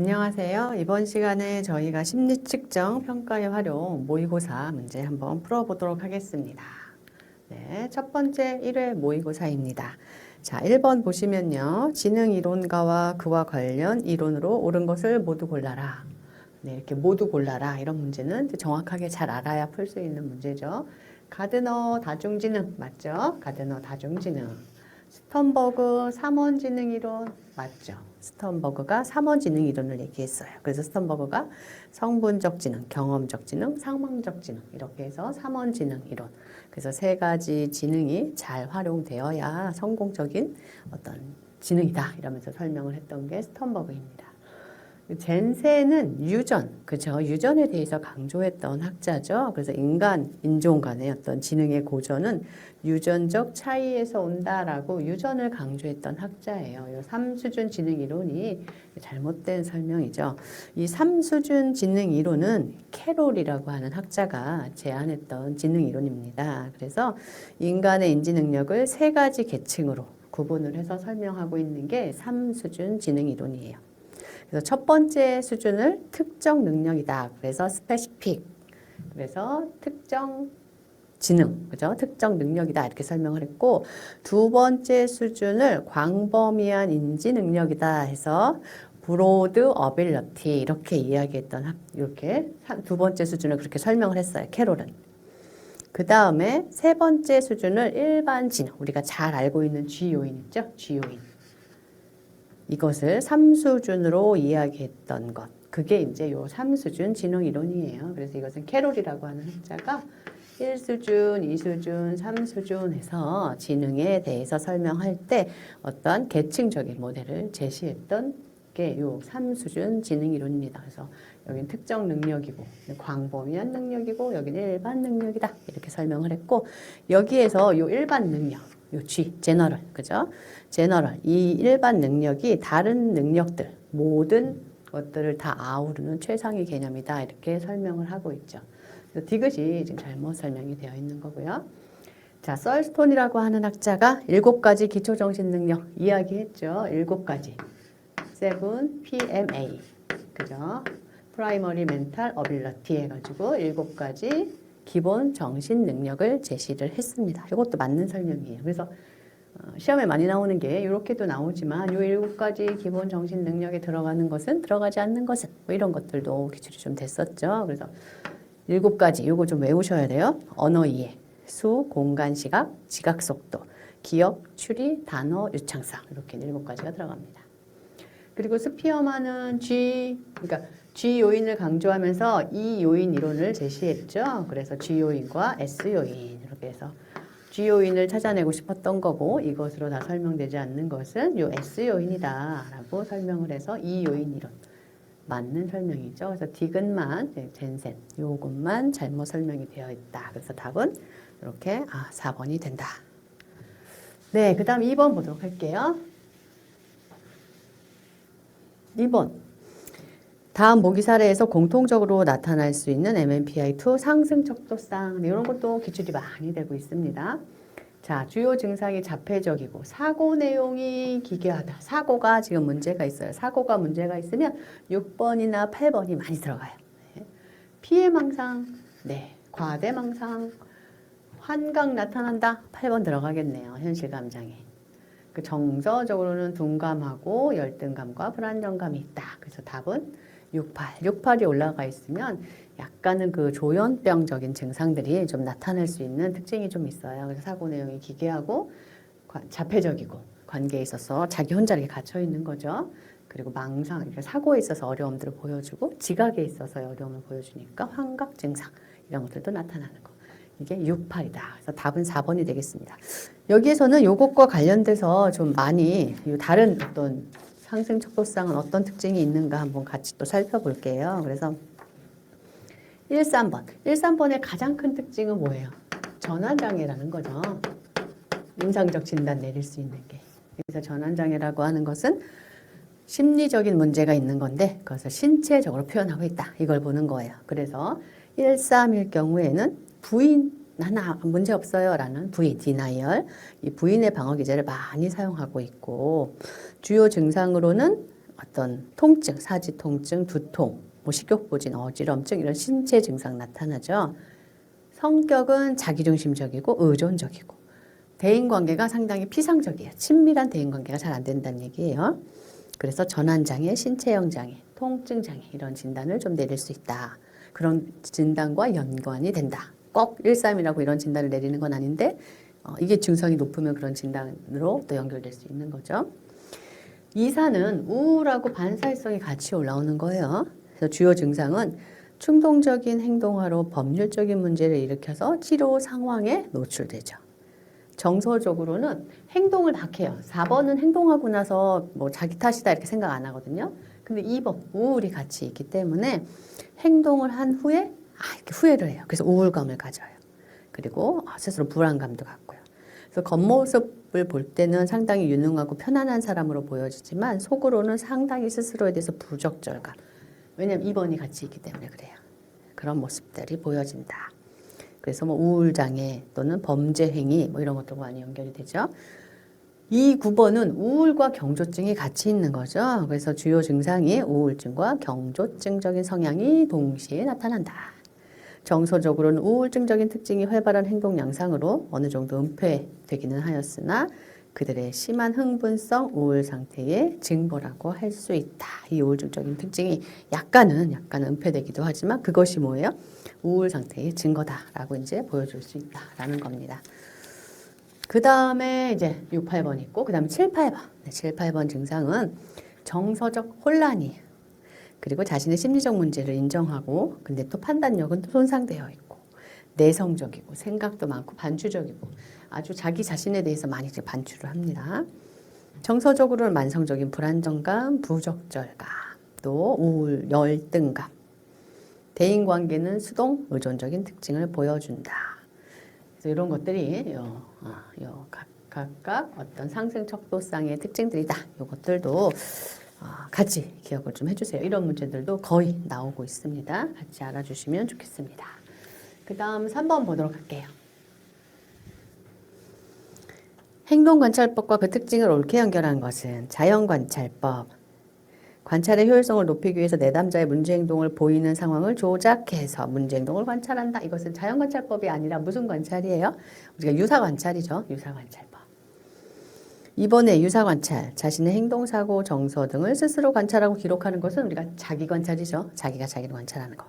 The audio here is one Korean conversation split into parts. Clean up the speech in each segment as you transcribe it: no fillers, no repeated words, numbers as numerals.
안녕하세요. 이번 시간에 저희가 심리측정 평가의 활용 모의고사 문제 한번 풀어보도록 하겠습니다. 네, 첫 번째 1회 모의고사입니다. 자, 1번 보시면요. 지능이론가와 그와 관련 이론으로 옳은 것을 모두 골라라. 네, 이렇게 모두 골라라. 이런 문제는 정확하게 잘 알아야 풀 수 있는 문제죠. 가드너 다중지능 맞죠? 가드너 다중지능. 스턴버그 삼원지능이론 맞죠? 스턴버그가 삼원지능 이론을 얘기했어요. 그래서 스턴버그가 성분적 지능, 경험적 지능, 상황적 지능 이렇게 해서 삼원지능 이론. 그래서 세 가지 지능이 잘 활용되어야 성공적인 어떤 지능이다 이러면서 설명을 했던 게 스턴버그입니다. 젠세는 유전, 그죠? 유전에 대해서 강조했던 학자죠. 그래서 인종 간의 어떤 지능의 고전은 유전적 차이에서 온다라고 유전을 강조했던 학자예요. 이 3수준 지능 이론이 잘못된 설명이죠. 이 3수준 지능 이론은 캐롤이라고 하는 학자가 제안했던 지능 이론입니다. 그래서 인간의 인지 능력을 세 가지 계층으로 구분을 해서 설명하고 있는 게 3수준 지능 이론이에요. 그래서 첫 번째 수준을 특정 능력이다. 그래서 스페시픽. 그래서 특정 지능, 그죠? 특정 능력이다. 이렇게 설명을 했고, 두 번째 수준을 광범위한 인지 능력이다 해서 브로드 어빌러티 이렇게 이야기했던 이렇게 두 번째 수준을 그렇게 설명을 했어요. 캐롤은. 그 다음에 세 번째 수준을 일반 지능, 우리가 잘 알고 있는 G 요인 있죠? G 요인. 이것을 3수준으로 이야기했던 것. 그게 이제 요 3수준 지능 이론이에요. 그래서 이것은 캐롤이라고 하는 학자가 1수준, 2수준, 3수준 해서 지능에 대해서 설명할 때 어떠한 계층적인 모델을 제시했던 게 요 3수준 지능 이론입니다. 그래서 여기는 특정 능력이고 광범위한 능력이고 여기는 일반 능력이다. 이렇게 설명을 했고 여기에서 요 일반 능력 요 G, 제너럴, 그죠? 제너럴, 이 일반 능력이 다른 능력들, 모든 것들을 다 아우르는 최상위 개념이다. 이렇게 설명을 하고 있죠. 디귿이 지금 잘못 설명이 되어 있는 거고요. 자, 썰스톤이라고 하는 학자가 7가지 기초정신 능력 이야기했죠. 7가지. 7 PMA. 그죠? 프라이머리 멘탈 어빌러티 해가지고 7가지 기본 정신 능력을 제시를 했습니다. 이것도 맞는 설명이에요. 그래서 시험에 많이 나오는 게 이렇게도 나오지만 이 7가지 기본 정신 능력에 들어가는 것은 들어가지 않는 것은 뭐 이런 것들도 기출이 좀 됐었죠. 그래서 7가지 이거 좀 외우셔야 돼요. 언어 이해, 수, 공간, 시각, 지각 속도, 기억, 추리, 단어, 유창성 이렇게 7가지가 들어갑니다. 그리고 스피어만은 그러니까 G 요인을 강조하면서 E 요인 이론을 제시했죠. 그래서 G 요인과 S 요인 이렇게 해서 G 요인을 찾아내고 싶었던 거고 이것으로 다 설명되지 않는 것은 요 S 요인이다라고 설명을 해서 E 요인 이론 맞는 설명이죠. 그래서 디귿만 젠센 요것만 잘못 설명이 되어 있다. 그래서 답은 이렇게 4번이 된다. 네, 그다음 2번 보도록 할게요. 2번. 다음 모기 사례에서 공통적으로 나타날 수 있는 MMPI-2 상승 척도상 이런 것도 기출이 많이 되고 있습니다. 자, 주요 증상이 자폐적이고 사고 내용이 기괴하다. 사고가 지금 문제가 있어요. 사고가 문제가 있으면 6번이나 8번이 많이 들어가요. 네. 피해망상, 네, 과대망상, 환각 나타난다. 8번 들어가겠네요. 현실감장애. 그 정서적으로는 둔감하고 열등감과 불안정감이 있다. 그래서 답은 68. 68이 올라가 있으면 약간은 그 조현병적인 증상들이 좀 나타날 수 있는 특징이 좀 있어요. 그래서 사고 내용이 기괴하고 자폐적이고 관계에 있어서 자기 혼자 이렇게 gat혀 있는 거죠. 그리고 망상, 그러니까 사고에 있어서 어려움들을 보여주고 지각에 있어서 어려움을 보여주니까 환각 증상 이런 것들도 나타나는 거. 이게 68이다. 그래서 답은 4번이 되겠습니다. 여기에서는 요것과 관련돼서 좀 많이 다른 어떤 상승 척도상은 어떤 특징이 있는가 한번 같이 또 살펴볼게요. 그래서 13번. 13번의 가장 큰 특징은 뭐예요? 전환장애라는 거죠. 임상적 진단 내릴 수 있는 게. 그래서 전환장애라고 하는 것은 심리적인 문제가 있는 건데 그것을 신체적으로 표현하고 있다. 이걸 보는 거예요. 그래서 131 경우에는 부인 하나 문제 없어요 라는 부인, 디나이얼 이 부인의 방어 기제를 많이 사용하고 있고 주요 증상으로는 어떤 통증, 사지 통증, 두통, 뭐 식욕부진, 어지럼증 이런 신체 증상 나타나죠. 성격은 자기중심적이고 의존적이고 대인관계가 상당히 피상적이에요. 친밀한 대인관계가 잘 안 된다는 얘기예요. 그래서 전환장애, 신체형 장애, 통증장애 이런 진단을 좀 내릴 수 있다. 그런 진단과 연관이 된다. 꼭 1,3이라고 이런 진단을 내리는 건 아닌데 이게 증상이 높으면 그런 진단으로 또 연결될 수 있는 거죠. 2사는 우울하고 반사회성이 같이 올라오는 거예요. 그래서 주요 증상은 충동적인 행동으로 법률적인 문제를 일으켜서 치료 상황에 노출되죠. 정서적으로는 행동을 막 해요. 4번은 행동하고 나서 뭐 자기 탓이다 이렇게 생각 안 하거든요. 근데 2번 우울이 같이 있기 때문에 행동을 한 후에 이렇게 후회를 해요. 그래서 우울감을 가져요. 그리고 스스로 불안감도 갖고요. 그래서 겉모습을 볼 때는 상당히 유능하고 편안한 사람으로 보여지지만 속으로는 상당히 스스로에 대해서 부적절감. 왜냐하면 2번이 같이 있기 때문에 그래요. 그런 모습들이 보여진다. 그래서 뭐 우울장애 또는 범죄행위 뭐 이런 것도 많이 연결이 되죠. 이 9번은 우울과 경조증이 같이 있는 거죠. 그래서 주요 증상이 우울증과 경조증적인 성향이 동시에 나타난다. 정서적으로는 우울증적인 특징이 활발한 행동 양상으로 어느 정도 은폐되기는 하였으나 그들의 심한 흥분성 우울 상태의 증거라고 할 수 있다. 이 우울증적인 특징이 약간은 은폐되기도 하지만 그것이 뭐예요? 우울 상태의 증거다라고 이제 보여줄 수 있다라는 겁니다. 그 다음에 이제 6, 8번 있고 그 다음에 7, 8번. 7, 8번 증상은 정서적 혼란이 그리고 자신의 심리적 문제를 인정하고 근데 또 판단력은 또 손상되어 있고 내성적이고 생각도 많고 반주적이고 아주 자기 자신에 대해서 많이 반추를 합니다. 정서적으로는 만성적인 불안정감, 부적절감, 또 우울, 열등감. 대인관계는 수동, 의존적인 특징을 보여준다. 그래서 이런 것들이 각각 어떤 상승 척도상의 특징들이다. 이것들도 같이 기억을 좀 해주세요. 이런 문제들도 거의 나오고 있습니다. 같이 알아주시면 좋겠습니다. 그 다음 3번 보도록 할게요. 행동관찰법과 그 특징을 옳게 연결한 것은 자연관찰법. 관찰의 효율성을 높이기 위해서 내담자의 문제행동을 보이는 상황을 조작해서 문제행동을 관찰한다. 이것은 자연관찰법이 아니라 무슨 관찰이에요? 우리가 유사관찰이죠. 유사관찰법. 이번에 유사관찰, 자신의 행동, 사고, 정서 등을 스스로 관찰하고 기록하는 것은 우리가 자기관찰이죠. 자기가 자기를 관찰하는 거.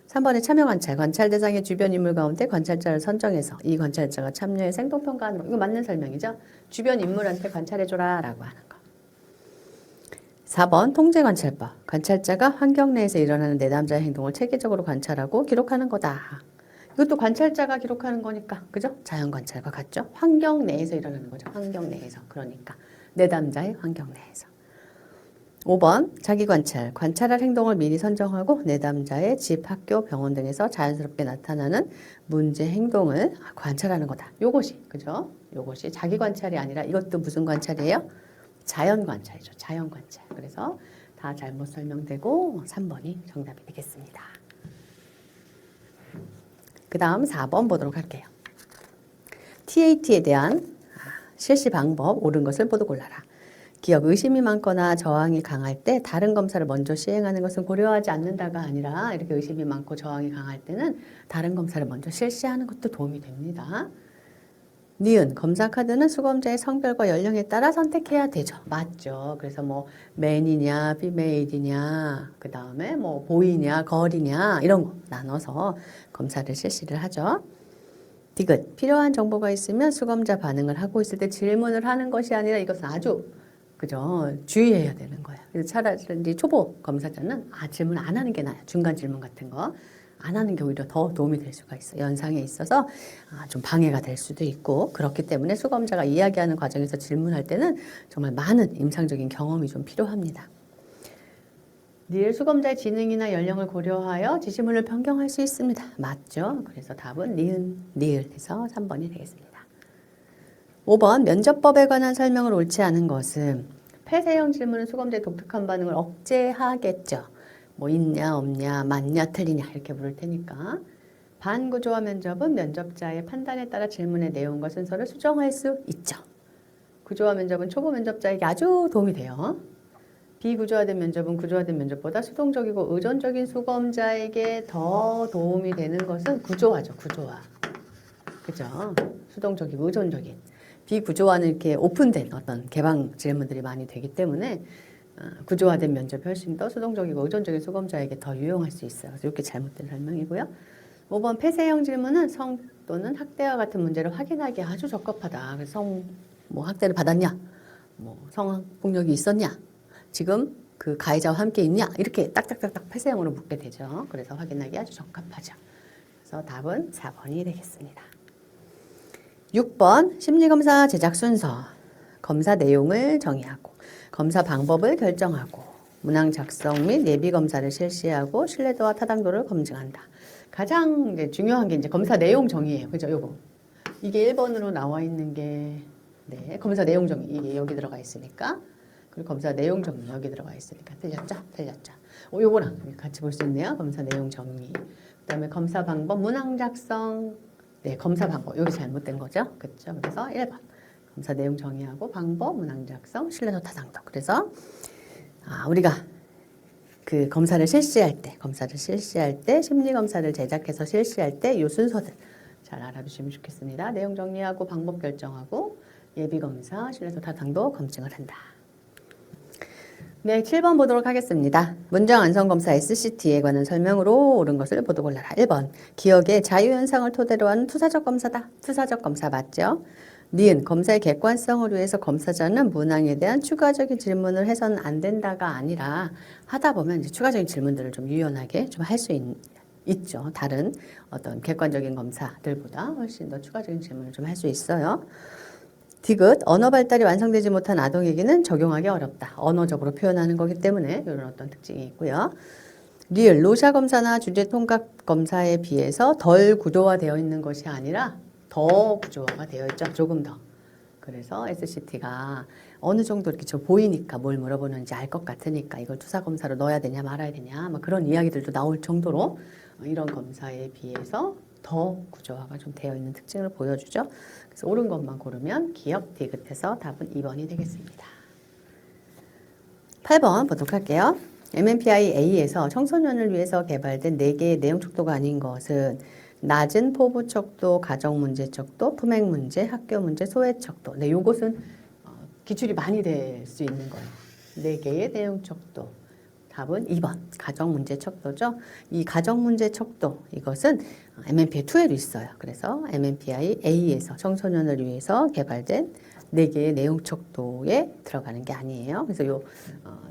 3번에 참여관찰, 관찰 대상의 주변 인물 가운데 관찰자를 선정해서 이 관찰자가 참여해서 행동평가하는 거. 이거 맞는 설명이죠. 주변 인물한테 관찰해줘라 라고 하는 거. 4번 통제관찰법, 관찰자가 환경 내에서 일어나는 내담자의 행동을 체계적으로 관찰하고 기록하는 거다. 이것도 관찰자가 기록하는 거니까 그죠? 자연관찰과 같죠? 환경 내에서 일어나는 거죠. 환경 내에서. 그러니까 내담자의 환경 내에서. 5번 자기관찰, 관찰할 행동을 미리 선정하고 내담자의 집, 학교, 병원 등에서 자연스럽게 나타나는 문제 행동을 관찰하는 거다. 요것이 그죠? 요것이 자기관찰이 아니라 이것도 무슨 관찰이에요? 자연관찰이죠. 자연관찰. 그래서 다 잘못 설명되고 3번이 정답이 되겠습니다. 그 다음 4번 보도록 할게요. TAT에 대한 실시 방법, 옳은 것을 모두 골라라. 기억, 의심이 많거나 저항이 강할 때 다른 검사를 먼저 시행하는 것은 고려하지 않는다가 아니라 이렇게 의심이 많고 저항이 강할 때는 다른 검사를 먼저 실시하는 것도 도움이 됩니다. 니은, 검사 카드는 수검자의 성별과 연령에 따라 선택해야 되죠. 맞죠. 그래서 뭐 맨이냐, 피메일이냐, 그 다음에 뭐 보이냐, 걸이냐 이런 거 나눠서 검사를 실시를 하죠. 디귿, 필요한 정보가 있으면 수검자 반응을 하고 있을 때 질문을 하는 것이 아니라 이것은 아주 그죠? 주의해야 되는 거예요. 그래서 차라리 초보 검사자는 질문 안 하는 게 나아요. 중간 질문 같은 거. 안 하는 게 오히려 더 도움이 될 수가 있어요. 연상에 있어서 좀 방해가 될 수도 있고 그렇기 때문에 수검자가 이야기하는 과정에서 질문할 때는 정말 많은 임상적인 경험이 좀 필요합니다. 니을, 수검자의 지능이나 연령을 고려하여 지시문을 변경할 수 있습니다. 맞죠? 그래서 답은 니은, 니을 해서 3번이 되겠습니다. 5번 면접법에 관한 설명을 옳지 않은 것은 폐쇄형 질문은 수검자의 독특한 반응을 억제하겠죠. 뭐 있냐 없냐 맞냐 틀리냐 이렇게 물을 테니까. 반구조화 면접은 면접자의 판단에 따라 질문의 내용과 순서를 수정할 수 있죠. 구조화 면접은 초보 면접자에게 아주 도움이 돼요. 비구조화된 면접은 구조화된 면접보다 수동적이고 의존적인 수검자에게 더 도움이 되는 것은 구조화죠. 구조화. 그죠? 수동적이고 의존적인. 비구조화는 이렇게 오픈된 어떤 개방 질문들이 많이 되기 때문에 구조화된 면접이 훨씬 더 수동적이고 의존적인 수검자에게 더 유용할 수 있어요. 그래서 이렇게 잘못된 설명이고요. 5번 폐쇄형 질문은 성 또는 학대와 같은 문제를 확인하기에 아주 적합하다. 그래서 뭐 학대를 받았냐? 뭐 성폭력이 있었냐? 지금 그 가해자와 함께 있냐? 이렇게 딱딱딱딱 폐쇄형으로 묻게 되죠. 그래서 확인하기 아주 적합하죠. 그래서 답은 4번이 되겠습니다. 6번 심리검사 제작 순서. 검사 내용을 정의하고 검사 방법을 결정하고 문항 작성 및 예비 검사를 실시하고 신뢰도와 타당도를 검증한다. 가장 이제 중요한 게 이제 검사 내용 정의예요. 그죠? 요거. 이게 1번으로 나와 있는 게 네, 검사 내용 정의. 이게 여기 들어가 있으니까. 그리고 검사 내용 정의 여기 들어가 있으니까. 틀렸죠? 틀렸죠. 요거랑 같이 볼 수 있네요. 검사 내용 정의. 그다음에 검사 방법, 문항 작성. 네, 검사 방법. 여기 잘못된 거죠? 그렇죠? 그래서 1번. 검사 내용 정의하고 방법, 문항 작성, 신뢰도 타당도. 그래서 우리가 그 검사를 실시할 때, 심리 검사를 제작해서 실시할 때 이 순서들 잘 알아두시면 좋겠습니다. 내용 정리하고 방법 결정하고 예비 검사, 신뢰도 타당도 검증을 한다. 네, 7번 보도록 하겠습니다. 문장 완성 검사 SCT에 관한 설명으로 옳은 것을 보도 골라라. 1번. 기억의 자유현상을 토대로 하는 투사적 검사다. 투사적 검사 맞죠? 니은 검사의 객관성을 위해서 검사자는 문항에 대한 추가적인 질문을 해서는 안 된다가 아니라 하다 보면 이제 추가적인 질문들을 좀 유연하게 좀 할 수 있죠. 다른 어떤 객관적인 검사들보다 훨씬 더 추가적인 질문을 좀 할 수 있어요. 디귿 언어 발달이 완성되지 못한 아동에게는 적용하기 어렵다. 언어적으로 표현하는 거기 때문에 이런 어떤 특징이 있고요. 리을 로샤 검사나 주제 통합 검사에 비해서 덜 구조화되어 있는 것이 아니라 더 구조화가 되어 있죠. 조금 더. 그래서 SCT가 어느 정도 이렇게 좀 보이니까 뭘 물어보는지 알 것 같으니까 이걸 투사 검사로 넣어야 되냐 말아야 되냐 뭐 그런 이야기들도 나올 정도로 이런 검사에 비해서 더 구조화가 좀 되어 있는 특징을 보여주죠. 그래서 옳은 것만 고르면 기억 디귿해서 답은 2번이 되겠습니다. 8번 보도록 할게요. MMPI-A에서 청소년을 위해서 개발된 4개의 내용 척도가 아닌 것은 낮은 포부 척도, 가정 문제 척도, 품행 문제, 학교 문제, 소외 척도. 네, 요것은 기출이 많이 될 수 있는 거예요. 4개의 내용 척도. 답은 2번 가정 문제 척도죠. 이 가정 문제 척도 이것은 MMPI-2에도 있어요. 그래서 MMPI-A에서 청소년을 위해서 개발된 4개의 내용 척도에 들어가는 게 아니에요. 그래서 요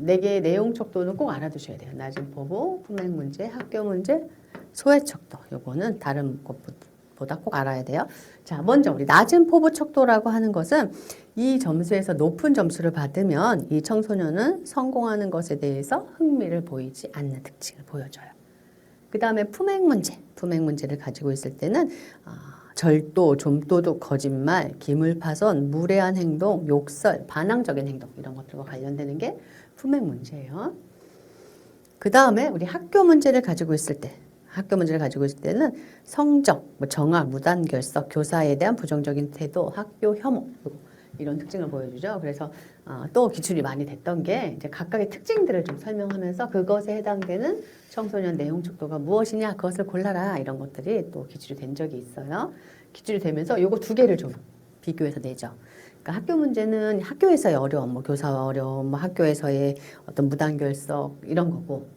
4개의 내용 척도는 꼭 알아두셔야 돼요. 낮은 포부, 품행 문제, 학교 문제, 소외 척도. 요거는 다른 것보다 꼭 알아야 돼요. 자, 먼저 우리 낮은 포부 척도라고 하는 것은 이 점수에서 높은 점수를 받으면 이 청소년은 성공하는 것에 대해서 흥미를 보이지 않는 특징을 보여줘요. 그 다음에 품행 문제를 가지고 있을 때는 절도, 좀도둑, 거짓말, 기물파손, 무례한 행동, 욕설, 반항적인 행동 이런 것들과 관련되는 게 품행 문제예요. 그 다음에 우리 학교 문제를 가지고 있을 때는 성적, 정학, 무단결석, 교사에 대한 부정적인 태도, 학교 혐오 이런 특징을 보여주죠. 그래서 또 기출이 많이 됐던 게 이제 각각의 특징들을 좀 설명하면서 그것에 해당되는 청소년 내용 척도가 무엇이냐 그것을 골라라 이런 것들이 또 기출이 된 적이 있어요. 기출이 되면서 요거 2개를 좀 비교해서 내죠. 그러니까 학교 문제는 학교에서의 어려움, 뭐 교사 어려움, 뭐 학교에서의 어떤 무단결석 이런 거고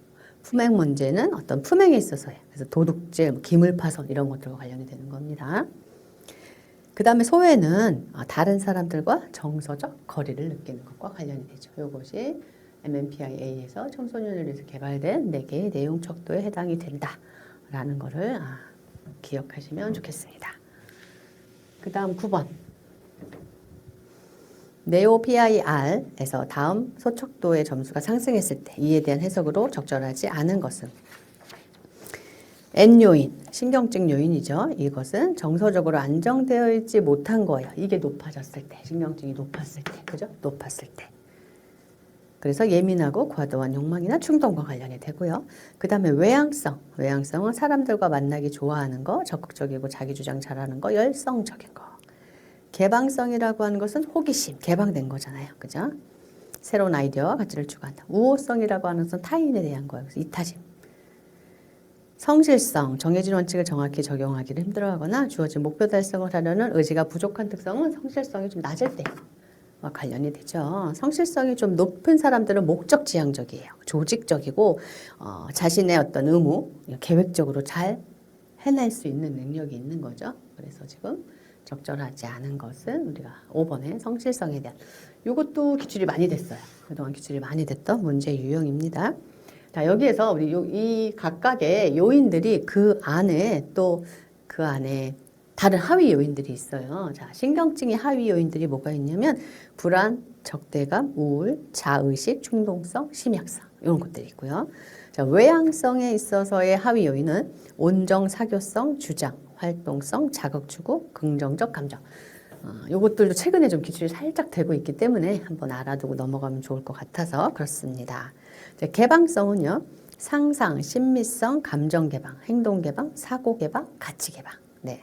품행 문제는 어떤 품행에 있어서의 그래서 도둑질, 기물파손 이런 것들과 관련이 되는 겁니다. 그 다음에 소외는 다른 사람들과 정서적 거리를 느끼는 것과 관련이 되죠. 이것이 MMPI-A에서 청소년을 위해서 개발된 4개의 내용 척도에 해당이 된다라는 것을 기억하시면 좋겠습니다. 그 다음 9번. 네오 PIR에서 다음 소척도의 점수가 상승했을 때 이에 대한 해석으로 적절하지 않은 것은 N요인, 신경증 요인이죠. 이것은 정서적으로 안정되어 있지 못한 거예요. 이게 높아졌을 때, 신경증이 높았을 때, 그죠? 높았을 때. 그래서 예민하고 과도한 욕망이나 충동과 관련이 되고요. 그 다음에 외향성은 사람들과 만나기 좋아하는 거, 적극적이고 자기 주장 잘하는 거, 열성적인 거. 개방성이라고 하는 것은 호기심, 개방된 거잖아요. 그죠? 새로운 아이디어와 가치를 추구한다. 우호성이라고 하는 것은 타인에 대한 거예요. 그래서 이타심. 성실성, 정해진 원칙을 정확히 적용하기를 힘들어하거나 주어진 목표 달성을 하려는 의지가 부족한 특성은 성실성이 좀 낮을 때와 관련이 되죠. 성실성이 좀 높은 사람들은 목적지향적이에요. 조직적이고 자신의 어떤 의무, 계획적으로 잘 해낼 수 있는 능력이 있는 거죠. 그래서 지금 적절하지 않은 것은 우리가 5번의 성실성에 대한 이것도 기출이 많이 됐어요. 그동안 기출이 많이 됐던 문제 유형입니다. 자, 여기에서 우리 이 각각의 요인들이 그 안에 다른 하위 요인들이 있어요. 자, 신경증의 하위 요인들이 뭐가 있냐면 불안, 적대감, 우울, 자의식, 충동성, 심약성 이런 것들이 있고요. 자, 외향성에 있어서의 하위 요인은 온정, 사교성, 주장, 활동성, 자극 추구, 긍정적 감정. 요것들도 최근에 좀 기출이 살짝 되고 있기 때문에 한번 알아두고 넘어가면 좋을 것 같아서 그렇습니다. 개방성은요. 상상, 심미성, 감정 개방, 행동 개방, 사고 개방, 가치 개방. 네.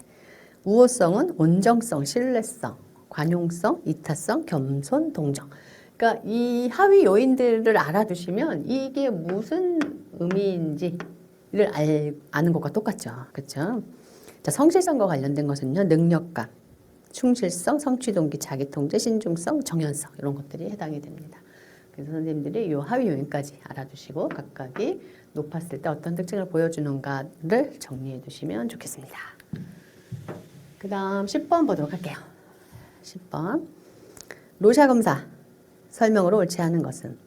우호성은 온정성, 신뢰성, 관용성, 이타성, 겸손, 동정. 그러니까 이 하위 요인들을 알아두시면 이게 무슨 의미인지를 아는 것과 똑같죠. 그렇죠? 자, 성실성과 관련된 것은요. 능력감, 충실성, 성취동기, 자기통제, 신중성, 정연성 이런 것들이 해당이 됩니다. 그래서 선생님들이 이 하위 요인까지 알아두시고 각각이 높았을 때 어떤 특징을 보여주는가를 정리해 두시면 좋겠습니다. 그 다음 10번 보도록 할게요. 10번 로샤 검사 설명으로 옳지 않은 것은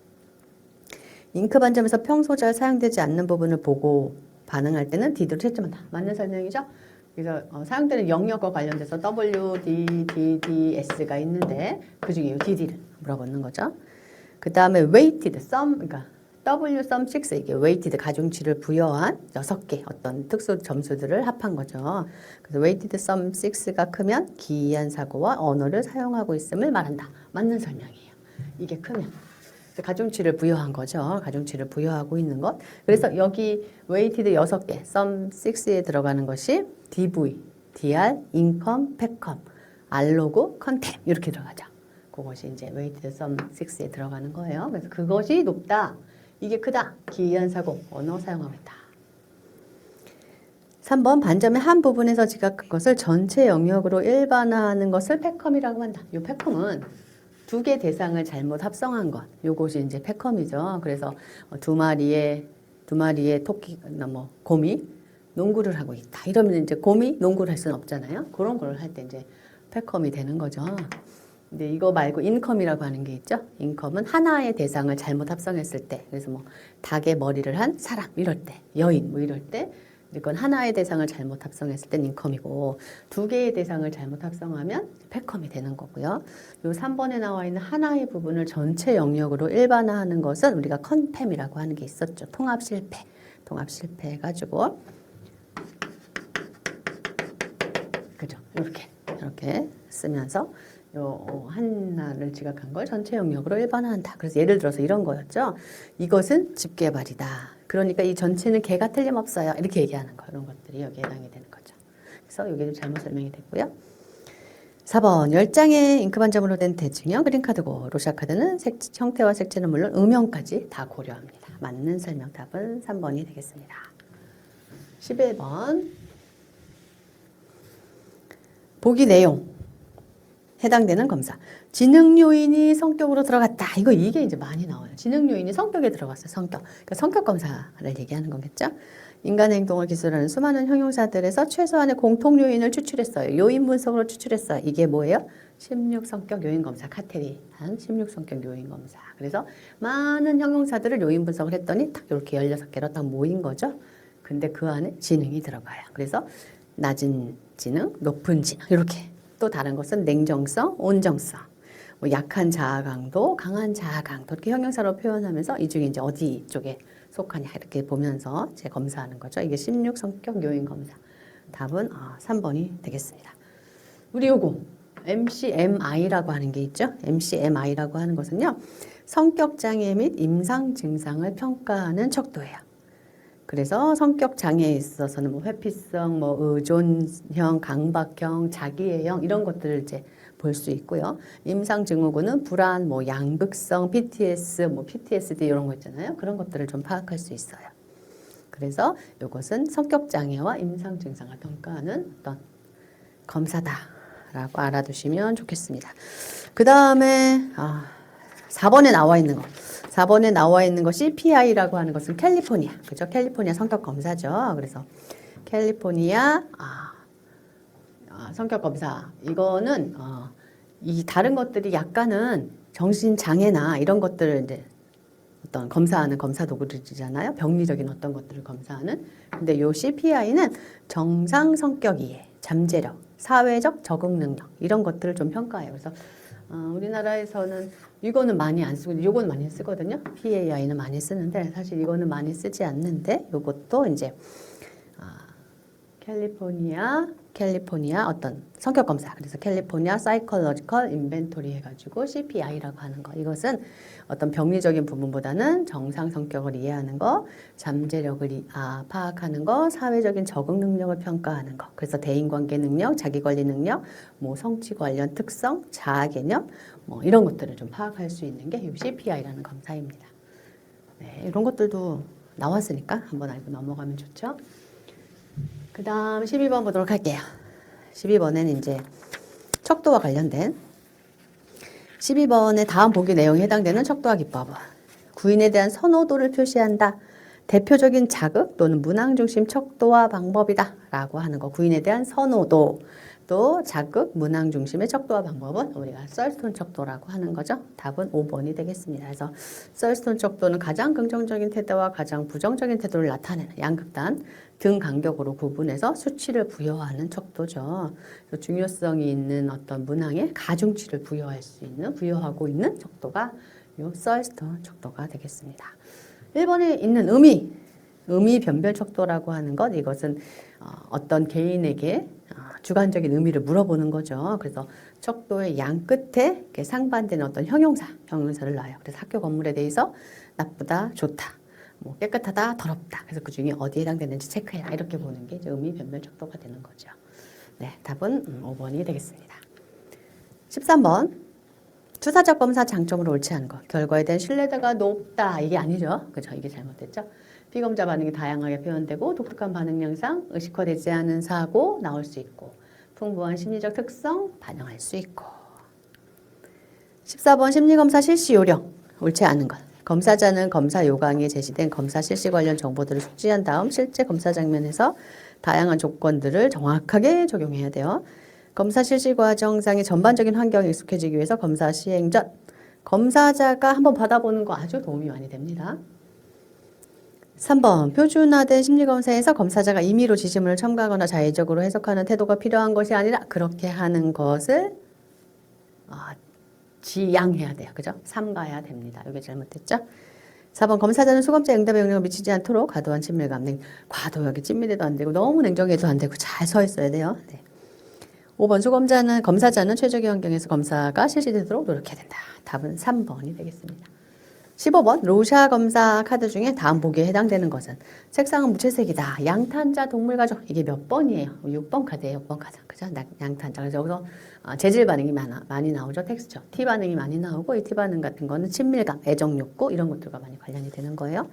잉크 반점에서 평소 잘 사용되지 않는 부분을 보고 반응할 때는 D로 채점한다. 맞는 설명이죠? 그래서 사용되는 영역과 관련돼서 W, D, D, D, S가 있는데 그 중에 이 DD를 물어보는 거죠. 그 다음에 weighted sum, 그러니까 W sum 6 이게 weighted 가중치를 부여한 6개 어떤 특수 점수들을 합한 거죠. 그래서 weighted sum 6가 크면 기이한 사고와 언어를 사용하고 있음을 말한다. 맞는 설명이에요. 이게 크면. 가중치를 부여한 거죠. 가중치를 부여하고 있는 것. 그래서 여기 weighted 6개, sum 6에 들어가는 것이 DV, DR, income, pecom, 알로그, 컨템 이렇게 들어가죠. 그것이 이제 weighted sum 6에 들어가는 거예요. 그래서 그것이 높다. 이게 크다. 기이한 사고, 언어 사용하고 있다. 3번 반점의 한 부분에서 지각한 것을 전체 영역으로 일반화하는 것을 패컴이라고 한다. 이 패컴은 두 개 대상을 잘못 합성한 것. 요것이 이제 패컴이죠. 그래서 두 마리의 토끼, 곰이 농구를 하고 있다. 이러면 이제 곰이 농구를 할 수는 없잖아요. 그런 걸 할 때 이제 패컴이 되는 거죠. 근데 이거 말고 인컴이라고 하는 게 있죠. 인컴은 하나의 대상을 잘못 합성했을 때, 그래서 뭐 닭의 머리를 한 사람 이럴 때, 여인 뭐 이럴 때, 이건 하나의 대상을 잘못 합성했을 땐 인컴이고 두 개의 대상을 잘못 합성하면 패컴이 되는 거고요. 요 3번에 나와 있는 하나의 부분을 전체 영역으로 일반화하는 것은 우리가 컨템이라고 하는 게 있었죠. 통합 실패 해가지고 그죠? 이렇게 쓰면서 요 하나를 지각한 걸 전체 영역으로 일반화한다. 그래서 예를 들어서 이런 거였죠. 이것은 집게발이다. 그러니까 이 전체는 개가 틀림없어요. 이렇게 얘기하는 거. 이런 것들이 여기에 해당이 되는 거죠. 그래서 여기도 잘못 설명이 됐고요. 4번 10장의 잉크 반점으로 된 대칭형 그린카드고 로샤카드는 형태와 색채는 물론 음영까지 다 고려합니다. 맞는 설명 답은 3번이 되겠습니다. 11번 보기 내용 해당되는 검사. 지능 요인이 성격으로 들어갔다. 이게 이제 많이 나와요. 지능 요인이 성격에 들어갔어요. 성격. 그러니까 성격 검사를 얘기하는 거겠죠. 인간의 행동을 기술하는 수많은 형용사들에서 최소한의 공통 요인을 추출했어요. 요인 분석으로 추출했어요. 이게 뭐예요? 16성격 요인 검사. 카테리한 16성격 요인 검사. 그래서 많은 형용사들을 요인 분석을 했더니 딱 이렇게 16개로 딱 모인 거죠. 근데 그 안에 지능이 들어가요. 그래서 낮은 지능, 높은 지능 이렇게. 또 다른 것은 냉정성, 온정성, 뭐 약한 자아 강도, 강한 자아 강도 이렇게 형용사로 표현하면서 이 중에 이제 어디 쪽에 속하냐 이렇게 보면서 이제 검사하는 거죠. 이게 16성격 요인 검사. 답은 3번이 되겠습니다. 우리 요거 MCMI라고 하는 게 있죠. MCMI라고 하는 것은요. 성격 장애 및 임상 증상을 평가하는 척도예요. 그래서 성격 장애에 있어서는 뭐 회피성, 뭐 의존형, 강박형, 자기애형 이런 것들을 이제 볼 수 있고요. 임상 증후군은 불안, 뭐 양극성, PTS, 뭐 PTSD 이런 거 있잖아요. 그런 것들을 좀 파악할 수 있어요. 그래서 이것은 성격 장애와 임상 증상을 평가하는 어떤 검사다라고 알아두시면 좋겠습니다. 그 다음에 4번에 나와 있는 거. 4번에 나와 있는 거 CPI라고 하는 것은 캘리포니아. 그죠? 캘리포니아 성격 검사죠. 그래서 캘리포니아 성격 검사. 이거는 이 다른 것들이 약간은 정신 장애나 이런 것들을 이제 어떤 검사하는 검사 도구들이잖아요. 병리적인 어떤 것들을 검사하는. 근데 요 CPI는 정상 성격 이해, 잠재력, 사회적 적응 능력 이런 것들을 좀 평가해요. 그래서 우리나라에서는 이거는 많이 안 쓰고 이거는 많이 쓰거든요. PAI는 많이 쓰는데 사실 이거는 많이 쓰지 않는데 이것도 이제 캘리포니아 어떤 성격 검사. 그래서 캘리포니아 사이콜로지컬 인벤토리 해가지고 CPI라고 하는 거. 이것은 어떤 병리적인 부분보다는 정상 성격을 이해하는 거, 잠재력을 파악하는 거, 사회적인 적응 능력을 평가하는 거. 그래서 대인관계 능력, 자기관리 능력, 뭐 성취 관련 특성, 자아 개념, 뭐 이런 것들을 좀 파악할 수 있는 게 CPI라는 검사입니다. 네, 이런 것들도 나왔으니까 한번 알고 넘어가면 좋죠. 그 다음 12번 보도록 할게요. 12번에는 이제 척도와 관련된 12번의 다음 보기 내용에 해당되는 척도와 기법은 구인에 대한 선호도를 표시한다. 대표적인 자극 또는 문항 중심 척도와 방법이다. 라고 하는 거. 구인에 대한 선호도 또 자극, 문항 중심의 척도와 방법은 우리가 썰스톤 척도라고 하는 거죠. 답은 5번이 되겠습니다. 그래서 썰스톤 척도는 가장 긍정적인 태도와 가장 부정적인 태도를 나타내는 양극단 등 간격으로 구분해서 수치를 부여하는 척도죠. 중요성이 있는 어떤 문항에 가중치를 부여하고 있는 척도가 이 썰스톤 척도가 되겠습니다. 1번에 있는 의미 변별 척도라고 하는 것, 이것은 어떤 개인에게 주관적인 의미를 물어보는 거죠. 그래서 척도의 양 끝에 상반되는 어떤 형용사를 놔요. 그래서 학교 건물에 대해서 나쁘다, 좋다, 뭐 깨끗하다, 더럽다. 그래서 그 중에 어디에 해당되는지 체크해라. 이렇게 보는 게 이제 의미 변별 척도가 되는 거죠. 네, 답은 5번이 되겠습니다. 13번. 투사적 검사 장점으로 옳지 않은 것. 결과에 대한 신뢰도가 높다. 이게 아니죠. 그죠? 이게 잘못됐죠. 피검사 반응이 다양하게 표현되고 독특한 반응 양상, 의식화되지 않은 사고 나올 수 있고 풍부한 심리적 특성 반영할 수 있고 14번 심리검사 실시 요령 옳지 않은 것. 검사자는 검사 요강에 제시된 검사 실시 관련 정보들을 숙지한 다음 실제 검사 장면에서 다양한 조건들을 정확하게 적용해야 돼요. 검사 실시 과정상의 전반적인 환경에 익숙해지기 위해서 검사 시행 전 검사자가 한번 받아보는 거 아주 도움이 많이 됩니다. 3번 표준화된 심리검사에서 검사자가 임의로 지시문을 첨가하거나 자의적으로 해석하는 태도가 필요한 것이 아니라 그렇게 하는 것을 지양해야 돼요. 그죠? 삼가야 됩니다. 이게 잘못됐죠? 4번 검사자는 수검자 응답에 영향을 미치지 않도록 과도한 친밀감, 과도하게 친밀해도 안 되고 너무 냉정해도 안 되고 잘 서 있어야 돼요. 네. 5번 검사자는 최적의 환경에서 검사가 실시되도록 노력해야 된다. 답은 3번이 되겠습니다. 15번 로샤 검사 카드 중에 다음 보기에 해당되는 것은 색상은 무채색이다. 양탄자 동물가족 이게 몇 번이에요? 6번 카드예요. 6번 카드. 그죠? 양탄자. 그래서 여기서 재질 반응이 많이 나오죠. 텍스처. T 반응이 많이 나오고 이 T 반응 같은 거는 친밀감, 애정 욕구 이런 것들과 많이 관련이 되는 거예요.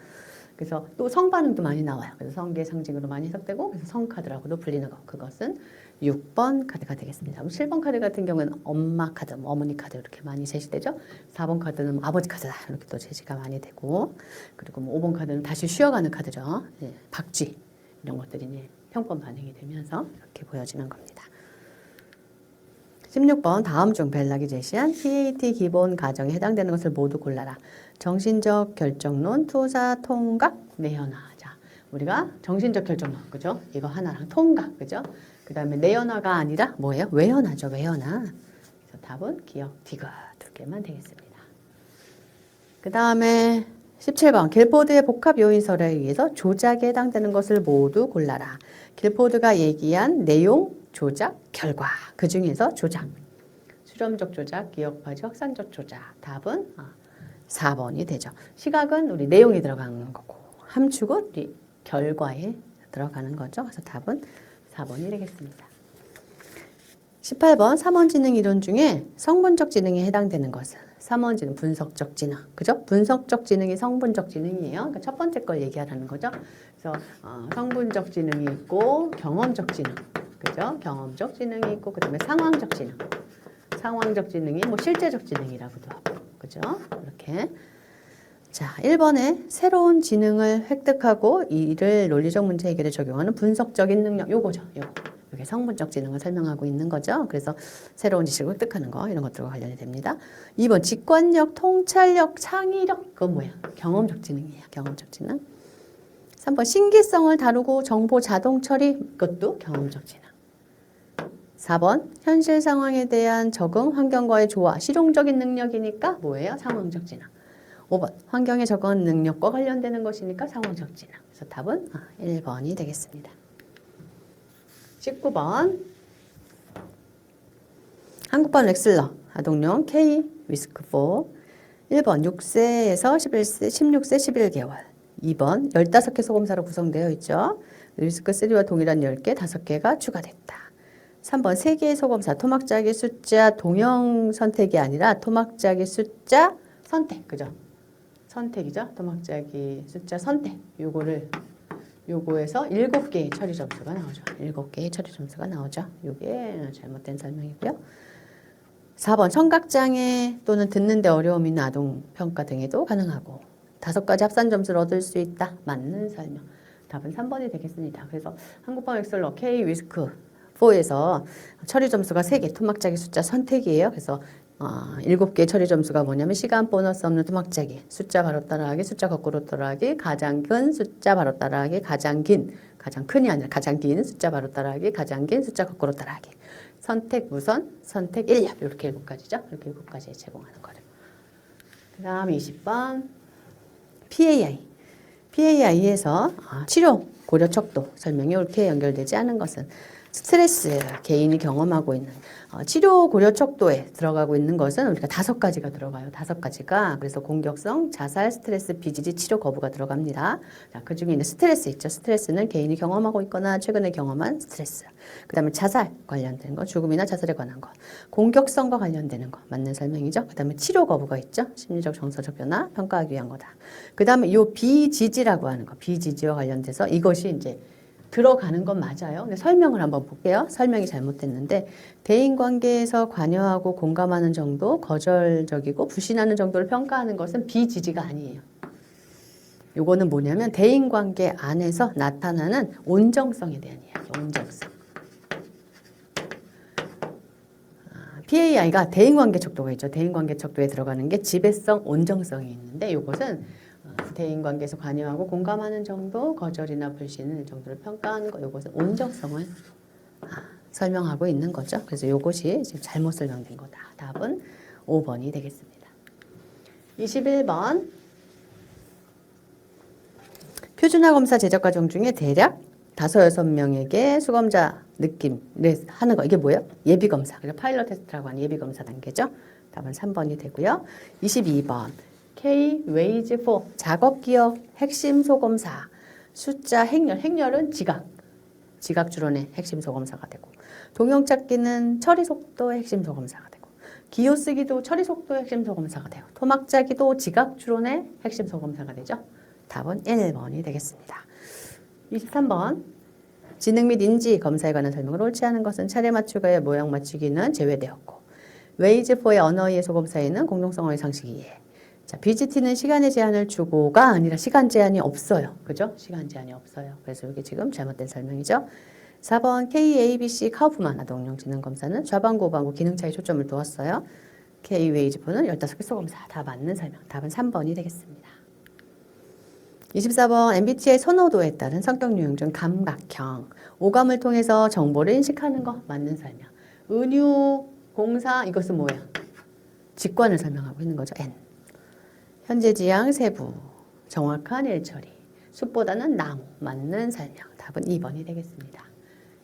그래서 또 성 반응도 많이 나와요. 그래서 성계의 상징으로 많이 해석되고 그래서 성 카드라고도 불리는 거. 그것은 6번 카드가 되겠습니다. 7번 카드 같은 경우는 엄마 카드, 어머니 카드 이렇게 많이 제시되죠. 4번 카드는 아버지 카드다 이렇게 또 제시가 많이 되고 그리고 5번 카드는 다시 쉬어가는 카드죠. 예, 박쥐 이런 것들이 평범 반응이 되면서 이렇게 보여지는 겁니다. 16번 다음 중 벨락이 제시한 PAT 기본 가정에 해당되는 것을 모두 골라라. 정신적 결정론, 투사, 통각, 내연화. 자, 우리가 정신적 결정론, 그죠? 이거 하나랑 통각, 그죠? 그 다음에 내연화가 아니라 뭐예요? 외연화죠, 외연화. 그래서 답은 기억, 디귿 두 개만 되겠습니다. 그 다음에 17번 길포드의 복합 요인설에 의해서 조작에 해당되는 것을 모두 골라라. 길포드가 얘기한 내용, 조작, 결과. 그 중에서 조작. 수렴적 조작, 기억파지, 확산적 조작. 답은 4번이 되죠. 시각은 우리 내용이 들어가는 거고 함축은 우리 결과에 들어가는 거죠. 그래서 답은 4번이 되겠습니다. 18번 3원 지능 이론 중에 성분적 지능에 해당되는 것은 3원 지능 분석적 지능. 그죠? 분석적 지능이 성분적 지능이에요. 그러니까 첫 번째 걸 얘기하라는 거죠. 그래서 성분적 지능이 있고 경험적 지능. 그죠? 경험적 지능이 있고 그다음에 상황적 지능. 상황적 지능이 뭐 실제적 지능이라고도 하고. 그죠? 이렇게. 자, 1번에 새로운 지능을 획득하고 이를 논리적 문제 해결에 적용하는 분석적인 능력. 요거죠. 요거. 이게 성분적 지능을 설명하고 있는 거죠. 그래서 새로운 지식을 획득하는 거 이런 것들과 관련이 됩니다. 2번 직관력, 통찰력, 창의력 그건 뭐야? 경험적 지능이에요. 경험적 지능. 3번 신기성을 다루고 정보 자동 처리 이것도 경험적 지능. 4번 현실 상황에 대한 적응, 환경과의 조화, 실용적인 능력이니까 뭐예요? 상황적 지능. 5번 환경에 적응하는 능력과 관련되는 것이니까 상황적 지능. 그래서 답은 1번이 되겠습니다. 19번 한국판 렉슬러 아동용 K 위스크4 1번 6세에서 11세, 16세 11개월 2번 15개 소금사로 구성되어 있죠. 위스크3와 동일한 10개, 5개가 추가됐다. 3번 3개의 소금사 토막자기 숫자 동형 선택이 아니라 토막자기 숫자 선택. 그죠? 선택이죠. 토막자기 숫자 선택. 요거에서 7개의 처리 점수가 나오죠. 7개의 처리 점수가 나오죠. 요게 잘못된 설명이고요. 4번 청각장애 또는 듣는데 어려움 있는 아동 평가 등에도 가능하고 5가지 합산 점수를 얻을 수 있다. 맞는 설명. 답은 3번이 되겠습니다. 그래서 한국판 엑셀러 K 위스크 4에서 처리 점수가 3개, 토막자기 숫자 선택이에요. 그래서 7개의 처리 점수가 뭐냐면 시간 보너스 없는 토막자기, 숫자 바로 따라하기, 숫자 거꾸로 따라하기, 가장 큰 숫자 바로 따라하기, 가장 큰이 아니라 가장 긴 숫자 바로 따라하기, 가장 긴 숫자 거꾸로 따라하기. 선택 무선, 선택 인력 이렇게 7가지죠. 이렇게 7가지에 제공하는 거죠. 그 다음 20번 PAI. PAI에서 치료 고려 척도 설명이 옳게 연결되지 않은 것은 스트레스, 개인이 경험하고 있는 치료 고려 척도에 들어가고 있는 것은 우리가 5가지가 들어가요. 5가지가. 그래서 공격성, 자살, 스트레스, 비지지, 치료 거부가 들어갑니다. 자, 그 중에 있는 스트레스 있죠. 스트레스는 개인이 경험하고 있거나 최근에 경험한 스트레스. 그 다음에 자살 관련된 거, 죽음이나 자살에 관한 거. 공격성과 관련되는 거, 맞는 설명이죠. 그 다음에 치료 거부가 있죠. 심리적, 정서적 변화, 평가하기 위한 거다. 그 다음에 이 비지지라고 하는 거, 비지지와 관련돼서 이것이 이제 들어가는 건 맞아요. 근데 설명을 한번 볼게요. 설명이 잘못됐는데 대인관계에서 관여하고 공감하는 정도, 거절적이고 불신하는 정도를 평가하는 것은 비지지가 아니에요. 요거는 뭐냐면 대인관계 안에서 나타나는 온정성에 대한 이야기. 온정성. PAI가 대인관계 척도가 있죠. 대인관계 척도에 들어가는 게 지배성, 온정성이 있는데 이것은 대인관계에서 관여하고 공감하는 정도, 거절이나 불신을 정도를 평가하는 거, 이것은 온정성을 설명하고 있는 거죠. 그래서 이것이 지금 잘못 설명된 거다. 답은 5번이 되겠습니다. 21번 표준화 검사 제작 과정 중에 대략 5-6명에게 수검자 느낌을 하는 거. 이게 뭐예요? 예비검사. 그래서 파일럿 테스트라고 하는 예비검사 단계죠. 답은 3번이 되고요. 22번 K 웨이즈 4 작업기억 핵심 소검사 숫자 행렬. 행렬은 지각 추론의 핵심 소검사가 되고 동형 찾기는 처리 속도의 핵심 소검사가 되고 기호 쓰기도 처리 속도의 핵심 소검사가 되고 토막 짜기도 지각 추론의 핵심 소검사가 되죠. 답은 1번이 되겠습니다. 23번 지능 및 인지 검사에 관한 설명을 옳지 않은 것은 차례 맞추기의 모양 맞추기는 제외되었고 웨이즈4의 언어이해 소검사에는 공동성어의 상식 이해. 자, BGT는 시간의 제한을 주고가 아니라 시간 제한이 없어요. 그죠? 시간 제한이 없어요. 그래서 이게 지금 잘못된 설명이죠. 4번 KABC 카우프만 아동용 지능 검사는 좌반구, 우반구 기능 차이 초점을 두었어요. K-웨이즈포는 15개 소검사. 다 맞는 설명. 답은 3번이 되겠습니다. 24번 MBTI 선호도에 따른 성격 유형 중 감각형. 오감을 통해서 정보를 인식하는 거 맞는 설명. 은유, 공사 이것은 뭐야? 직관을 설명하고 있는 거죠. N. 현재 지향 세부. 정확한 일처리. 숲보다는 나무. 맞는 설명. 답은 2번이 되겠습니다.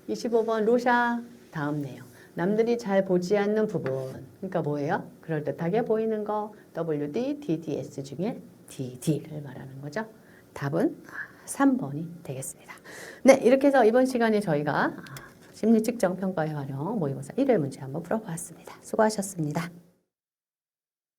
25번 로샤. 다음 내용. 남들이 잘 보지 않는 부분. 그러니까 뭐예요? 그럴듯하게 보이는 거. WD, DDS 중에 DD를 말하는 거죠. 답은 3번이 되겠습니다. 네, 이렇게 해서 이번 시간에 저희가 심리 측정 평가의 활용 모의고사 1회 문제 한번 풀어보았습니다. 수고하셨습니다.